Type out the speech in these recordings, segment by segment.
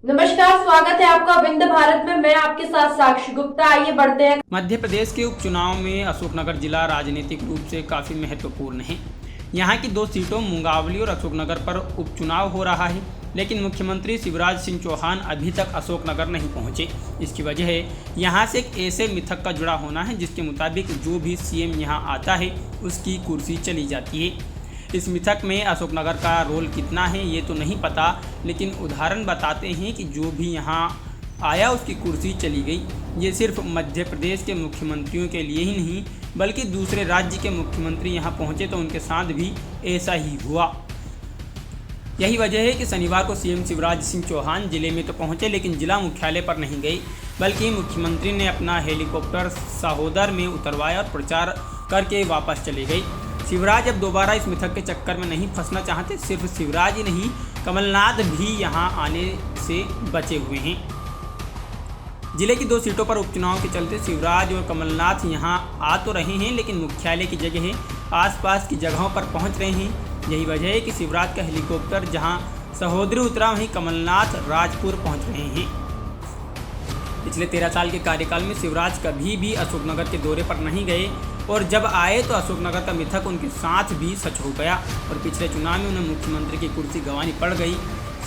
नमस्कार, स्वागत है आपका विंध्य भारत में। मैं आपके साथ साक्षी गुप्ता। आइए बढ़ते हैं। मध्य प्रदेश के उपचुनाव में अशोकनगर जिला राजनीतिक रूप से काफ़ी महत्वपूर्ण है। यहाँ की 2 सीटों मुंगावली और अशोकनगर पर उपचुनाव हो रहा है, लेकिन मुख्यमंत्री शिवराज सिंह चौहान अभी तक अशोकनगर नहीं पहुँचे। इसकी वजह है यहाँ से एक ऐसे मिथक का जुड़ा होना है जिसके मुताबिक जो भी सीएम यहाँ आता है उसकी कुर्सी चली जाती है। इस मिथक में अशोकनगर का रोल कितना है ये तो नहीं पता, लेकिन उदाहरण बताते हैं कि जो भी यहाँ आया उसकी कुर्सी चली गई। ये सिर्फ मध्य प्रदेश के मुख्यमंत्रियों के लिए ही नहीं बल्कि दूसरे राज्य के मुख्यमंत्री यहाँ पहुँचे तो उनके साथ भी ऐसा ही हुआ। यही वजह है कि शनिवार को सीएम शिवराज सिंह चौहान जिले में तो पहुँचे लेकिन जिला मुख्यालय पर नहीं गए, बल्कि मुख्यमंत्री ने अपना हेलीकॉप्टर सहोदर में उतरवाया और प्रचार करके वापस चले गए। शिवराज अब दोबारा इस मिथक के चक्कर में नहीं फंसना चाहते। सिर्फ शिवराज ही नहीं, कमलनाथ भी यहां आने से बचे हुए हैं। जिले की 2 सीटों पर उपचुनाव के चलते शिवराज और कमलनाथ यहां आ तो रहे हैं, लेकिन मुख्यालय की जगह आसपास की जगहों पर पहुंच रहे हैं। यही वजह है कि शिवराज का हेलीकॉप्टर जहां सहोदरी उतरा वहीं कमलनाथ राजपुर पहुँच रहे हैं। पिछले 13 साल के कार्यकाल में शिवराज कभी भी अशोकनगर के दौरे पर नहीं गए और जब आए तो अशोकनगर का मिथक उनके साथ भी सच हो गया और पिछले चुनाव में उन्हें मुख्यमंत्री की कुर्सी गंवानी पड़ गई।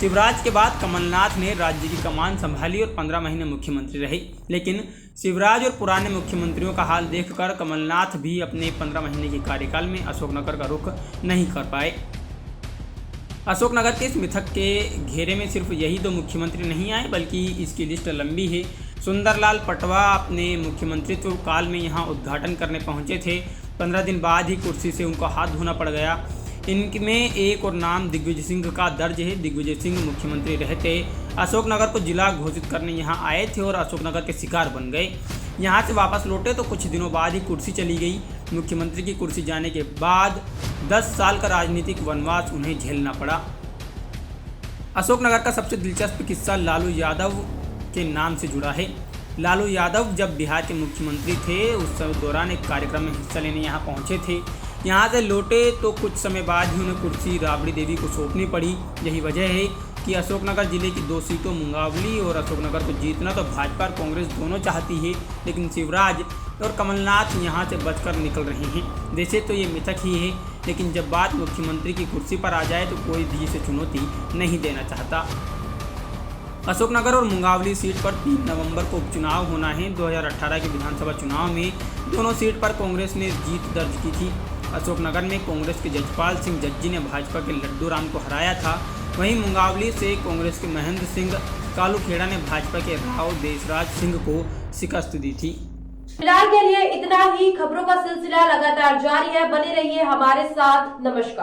शिवराज के बाद कमलनाथ ने राज्य की कमान संभाली और 15 महीने मुख्यमंत्री रहे, लेकिन शिवराज और पुराने मुख्यमंत्रियों का हाल देखकर कमलनाथ भी अपने 15 महीने के कार्यकाल में अशोकनगर का रुख नहीं कर पाए। अशोकनगर के इस मिथक के घेरे में सिर्फ यही 2 मुख्यमंत्री नहीं आए बल्कि इसकी लिस्ट लंबी है। सुंदरलाल पटवा अपने मुख्यमंत्रित्व काल में यहां उद्घाटन करने पहुंचे थे। 15 दिन बाद ही कुर्सी से उनको हाथ धोना पड़ गया। इनमें एक और नाम दिग्विजय सिंह का दर्ज है। दिग्विजय सिंह मुख्यमंत्री रहते अशोकनगर को जिला घोषित करने यहां आए थे और अशोकनगर के शिकार बन गए। यहां से वापस लौटे तो कुछ दिनों बाद ही कुर्सी चली गई। मुख्यमंत्री की कुर्सी जाने के बाद 10 साल का राजनीतिक वनवास उन्हें झेलना पड़ा। अशोकनगर का सबसे दिलचस्प किस्सा लालू यादव के नाम से जुड़ा है। लालू यादव जब बिहार के मुख्यमंत्री थे उस दौरान एक कार्यक्रम में हिस्सा लेने यहाँ पहुँचे थे। यहाँ से लौटे तो कुछ समय बाद ही उन्हें कुर्सी राबड़ी देवी को सौंपनी पड़ी। यही वजह है कि अशोकनगर जिले की 2 सीटों मुंगावली और अशोकनगर को जीतना तो भाजपा और कांग्रेस दोनों चाहती है, लेकिन शिवराज और कमलनाथ यहाँ से बचकर निकल रहे हैं। वैसे तो ये मिथक ही है, लेकिन जब बात मुख्यमंत्री की कुर्सी पर आ जाए तो कोई भी इसे चुनौती नहीं देना चाहता। अशोकनगर और मुंगावली सीट पर 3 नवंबर को उपचुनाव होना है। 2018 के विधानसभा चुनाव में दोनों सीट पर कांग्रेस ने जीत दर्ज की थी। अशोकनगर में कांग्रेस के जजपाल सिंह जज्जी ने भाजपा के लड्डू राम को हराया था। वहीं मुंगावली से कांग्रेस के महेंद्र सिंह कालूखेड़ा ने भाजपा के राव देशराज सिंह को शिकस्त दी थी। फिलहाल के लिए इतना ही। खबरों का सिलसिला लगातार जारी है, बने रहिए हमारे साथ। नमस्कार।